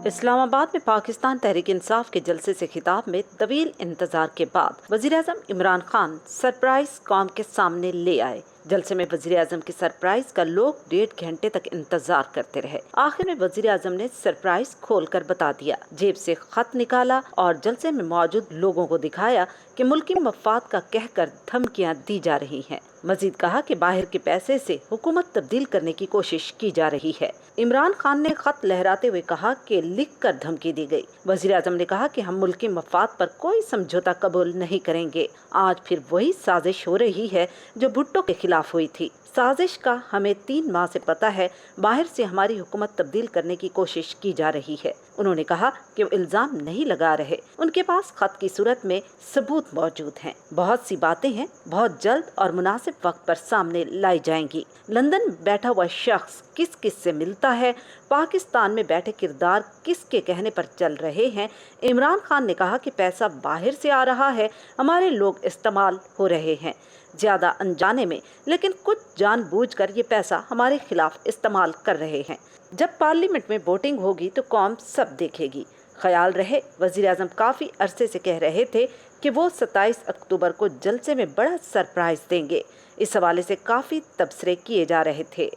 اسلام آباد میں پاکستان تحریک انصاف کے جلسے سے خطاب میں طویل انتظار کے بعد وزیر اعظم عمران خان سرپرائز قوم کے سامنے لے آئے۔ جلسے میں وزیر اعظم کی سرپرائز کا لوگ 1.5 گھنٹے تک انتظار کرتے رہے۔ آخر میں وزیر اعظم نے سرپرائز کھول کر بتا دیا، جیب سے خط نکالا اور جلسے میں موجود لوگوں کو دکھایا کہ ملکی مفاد کا کہہ کر دھمکیاں دی جا رہی ہیں۔ مزید کہا کہ باہر کے پیسے سے حکومت تبدیل کرنے کی کوشش کی جا رہی ہے۔ عمران خان نے خط لہراتے ہوئے کہا کہ لکھ کر دھمکی دی گئی۔ وزیر اعظم نے کہا کہ ہم ملکی مفاد پر کوئی سمجھوتہ قبول نہیں کریں گے۔ آج پھر وہی سازش ہو رہی ہے جو بھٹو کے خلاف ہوئی تھی۔ سازش کا ہمیں 3 ماہ سے پتہ ہے، باہر سے ہماری حکومت تبدیل کرنے کی کوشش کی جا رہی ہے۔ انہوں نے کہا کہ وہ الزام نہیں لگا رہے، ان کے پاس خط کی صورت میں ثبوت موجود ہیں۔ بہت سی باتیں ہیں، بہت جلد اور مناسب وقت پر سامنے لائی جائیں گی۔ لندن بیٹھا ہوا شخص کس کس سے ملتا ہے، پاکستان میں بیٹھے کردار کس کے کہنے پر چل رہے ہیں۔ عمران خان نے کہا کہ پیسہ باہر سے آ رہا ہے، ہمارے لوگ استعمال ہو رہے ہیں، زیادہ انجانے میں، لیکن کچھ جان بوجھ کر یہ پیسہ ہمارے خلاف استعمال کر رہے ہیں۔ جب پارلیمنٹ میں ووٹنگ ہوگی تو قوم سب دیکھے گی۔ خیال رہے، وزیر اعظم کافی عرصے سے کہہ رہے تھے کہ وہ 27 اکتوبر کو جلسے میں بڑا سرپرائز دیں گے۔ اس حوالے سے کافی تبصرے کیے جا رہے تھے۔